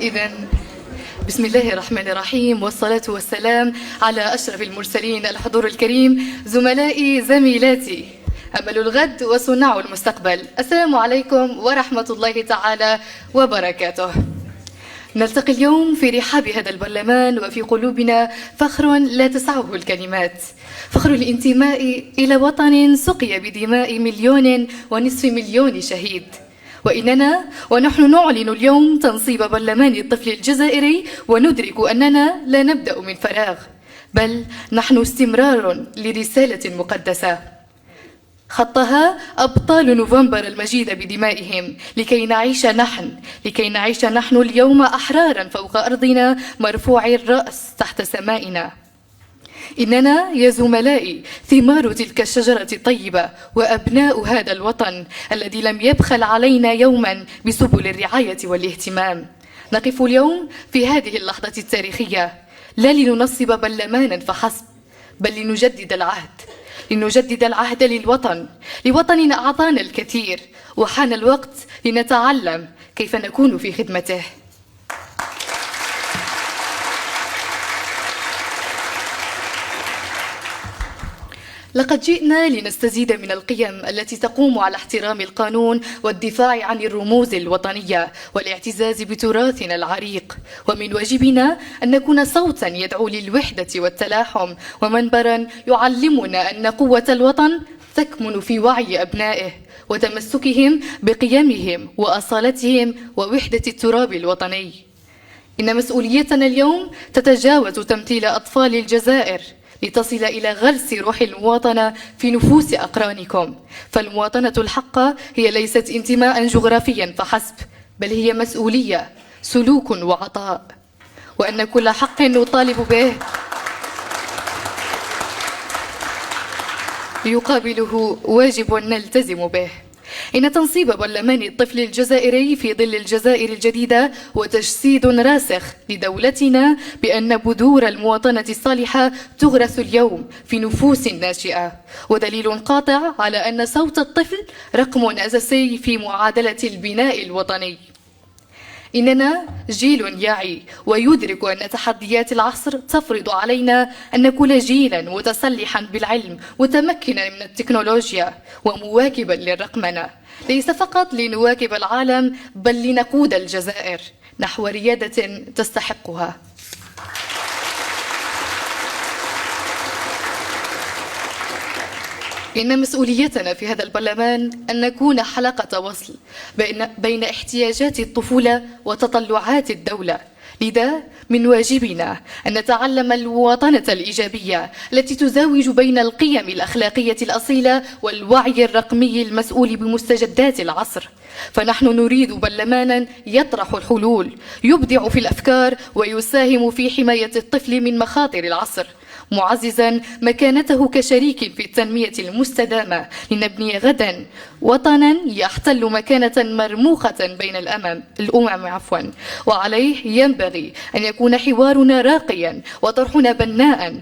إذن بسم الله الرحمن الرحيم، والصلاة والسلام على أشرف المرسلين. الحضور الكريم، زملائي زميلاتي، أمل الغد وصناع المستقبل، السلام عليكم ورحمة الله تعالى وبركاته. نلتقي اليوم في رحاب هذا البرلمان وفي قلوبنا فخر لا تسعه الكلمات، فخر الانتماء إلى وطن سقي بدماء 1.5 مليون شهيد. وإننا ونحن نعلن اليوم تنصيب برلمان الطفل الجزائري وندرك أننا لا نبدأ من فراغ، بل نحن استمرار لرسالة مقدسة خطها أبطال نوفمبر المجيد بدمائهم لكي نعيش نحن اليوم أحرارا فوق أرضنا مرفوعي الرأس تحت سمائنا. إننا يا زملائي ثمار تلك الشجرة الطيبة وأبناء هذا الوطن الذي لم يبخل علينا يوما بسبل الرعاية والاهتمام. نقف اليوم في هذه اللحظة التاريخية لا لننصب برلمانا فحسب، بل لنجدد العهد لوطن أعطانا الكثير، وحان الوقت لنتعلم كيف نكون في خدمته. لقد جئنا لنستزيد من القيم التي تقوم على احترام القانون والدفاع عن الرموز الوطنية والاعتزاز بتراثنا العريق، ومن واجبنا أن نكون صوتا يدعو للوحدة والتلاحم، ومنبرا يعلمنا أن قوة الوطن تكمن في وعي أبنائه وتمسكهم بقيمهم وأصالتهم ووحدة التراب الوطني. إن مسؤوليتنا اليوم تتجاوز تمثيل أطفال الجزائر لتصل إلى غرس روح المواطنة في نفوس أقرانكم، فالمواطنة الحقة هي ليست انتماء جغرافيا فحسب، بل هي مسؤولية، سلوك وعطاء، وأن كل حق نطالب به يقابله واجب نلتزم به. إن تنصيب برلمان الطفل الجزائري في ظل الجزائر الجديدة هو تجسيد راسخ لدولتنا بأن بذور المواطنة الصالحة تغرس اليوم في نفوس ناشئة، ودليل قاطع على أن صوت الطفل رقم أساسي في معادلة البناء الوطني. إننا جيل يعي ويدرك أن تحديات العصر تفرض علينا أن نكون جيلا متسلحا بالعلم متمكنا من التكنولوجيا ومواكبا للرقمنة، ليس فقط لنواكب العالم بل لنقود الجزائر نحو ريادة تستحقها. إن مسؤوليتنا في هذا البرلمان أن نكون حلقة وصل بين احتياجات الطفولة وتطلعات الدولة، لذا من واجبنا أن نتعلم المواطنة الإيجابية التي تزاوج بين القيم الأخلاقية الأصيلة والوعي الرقمي المسؤول بمستجدات العصر، فنحن نريد برلمانا يطرح الحلول، يبدع في الأفكار ويساهم في حماية الطفل من مخاطر العصر، معززا مكانته كشريك في التنمية المستدامة، لنبني غدا وطنا يحتل مكانة مرموقة بين الأمم وعليه ينبغي أن يكون حوارنا راقيا وطرحنا بناء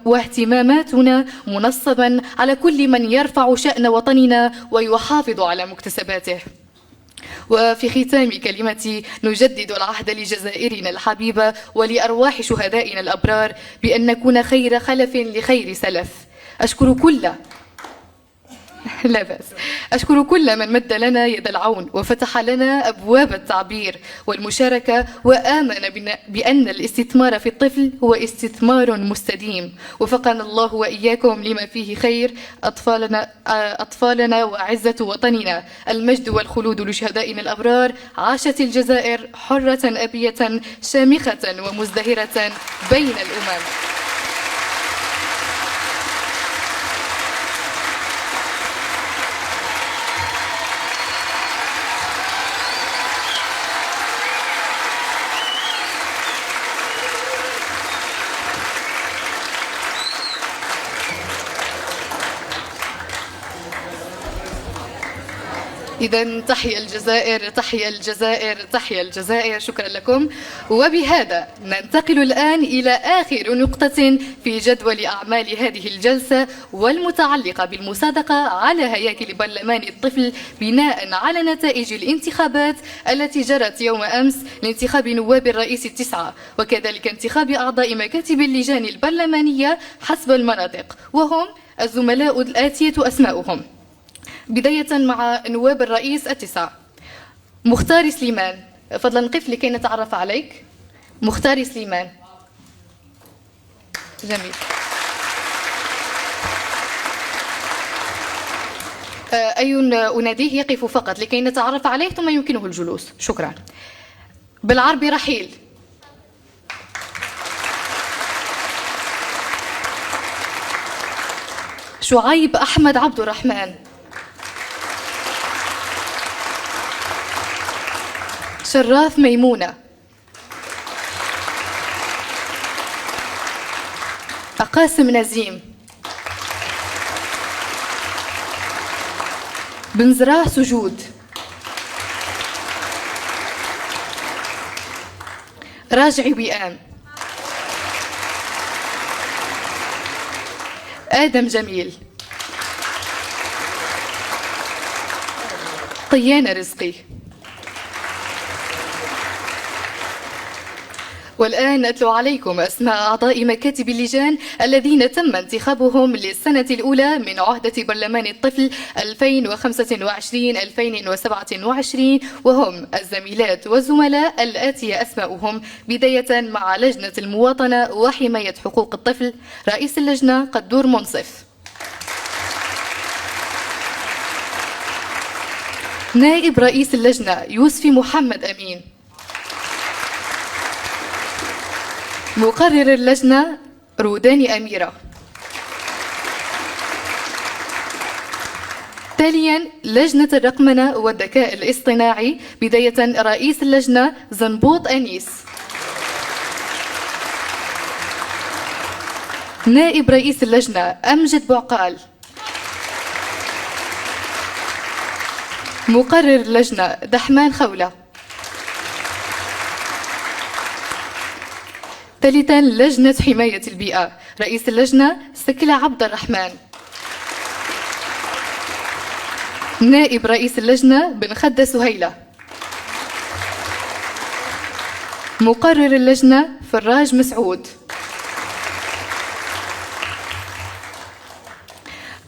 واهتماماتنا منصبا على كل من يرفع شأن وطننا ويحافظ على مكتسباته. وفي ختام كلمتي نجدد العهد لجزائرنا الحبيبة ولأرواح شهدائنا الأبرار بأن نكون خير خلف لخير سلف. أشكر كل من مد لنا يد العون وفتح لنا أبواب التعبير والمشاركة، وآمن بأن الاستثمار في الطفل هو استثمار مستديم. وفقنا الله وإياكم لما فيه خير أطفالنا وعزة وطننا. المجد والخلود لشهدائنا الأبرار. عاشت الجزائر حرة أبية شامخة ومزدهرة بين الأمم. إذا تحيا الجزائر، تحيا الجزائر، تحيا الجزائر. شكرا لكم. وبهذا ننتقل الآن إلى آخر نقطة في جدول أعمال هذه الجلسة، والمتعلقة بالمصادقة على هياكل برلمان الطفل بناء على نتائج الانتخابات التي جرت يوم أمس لانتخاب نواب الرئيس التسعة، وكذلك انتخاب أعضاء مكاتب اللجان البرلمانية حسب المناطق، وهم الزملاء الآتية أسماؤهم. بداية مع نواب الرئيس التسعة. مختار سليمان، فضلا نقف لكي نتعرف عليك. مختار سليمان، جميل. أي أناديه يقف فقط لكي نتعرف عليه ثم يمكنه الجلوس. شكرا. بالعربي رحيل. شعيب أحمد عبد الرحمن. شراف ميمونة. قاسم نزيم. بنزراه سجود. راجعي وئام. آدم جميل. طيان رزقي. والآن أتلو عليكم أسماء أعضاء مكاتب اللجان الذين تم انتخابهم للسنة الأولى من عهدة برلمان الطفل 2025-2027، وهم الزميلات والزملاء الآتية أسماؤهم، بداية مع لجنة المواطنة وحماية حقوق الطفل. رئيس اللجنة قدور منصف. نائب رئيس اللجنة يوسف محمد أمين. مقرر اللجنة روداني أميرة. تاليا لجنة الرقمنة والذكاء الاصطناعي، بداية رئيس اللجنة زنبوط أنيس. نائب رئيس اللجنة أمجد بوعقال. مقرر اللجنة دحمان خولة. ثالثا لجنة حماية البيئة، رئيس اللجنة سكلة عبد الرحمن. نائب رئيس اللجنة بن خدة سهيلة. مقرر اللجنة فراج مسعود.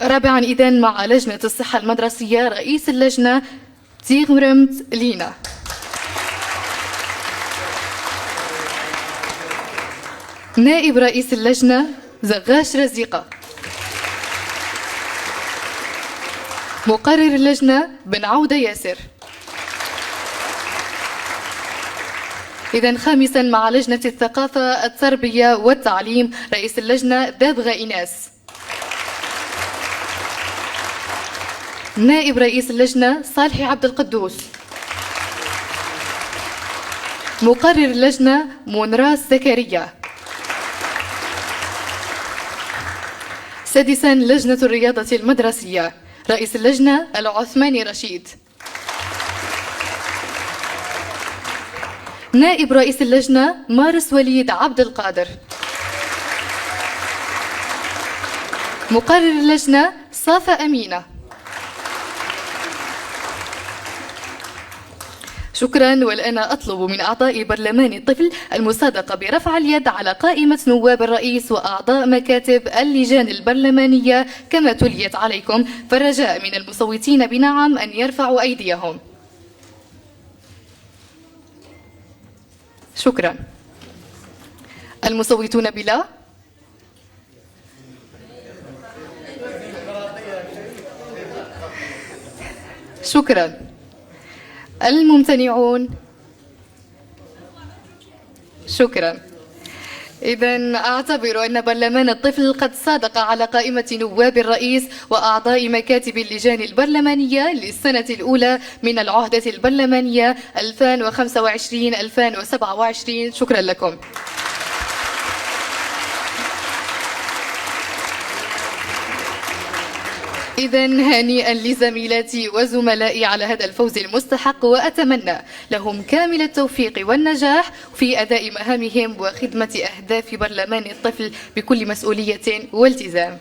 رابعا إذن مع لجنة الصحة المدرسية، رئيس اللجنة تيغمرمت لينا. نائب رئيس اللجنة زغاش رزيقة. مقرر اللجنة بن عودة ياسر. إذن خامسا مع لجنة الثقافة التربية والتعليم، رئيس اللجنة دابغة إيناس. نائب رئيس اللجنة صالحي عبد القدوس. مقرر اللجنة منراس زكريا. سادسا لجنة الرياضة المدرسية، رئيس اللجنة العثماني رشيد. نائب رئيس اللجنة مارس وليد عبد القادر. مقرر اللجنة صافة أمينة. شكرا. والآن أطلب من أعضاء برلمان الطفل المصادقة برفع اليد على قائمة نواب الرئيس وأعضاء مكاتب اللجان البرلمانية كما تليت عليكم، فالرجاء من المصوتين بنعم أن يرفعوا أيديهم. شكرا. المصوتون بلا؟ شكرا. الممتنعون؟ شكرا. إذن أعتبر أن برلمان الطفل قد صادق على قائمة نواب الرئيس وأعضاء مكاتب اللجان البرلمانية للسنة الأولى من العهدة البرلمانية 2025-2027. شكرا لكم. إذا هنيئا لزميلاتي وزملائي على هذا الفوز المستحق، وأتمنى لهم كامل التوفيق والنجاح في أداء مهامهم وخدمة أهداف برلمان الطفل بكل مسؤولية والتزام.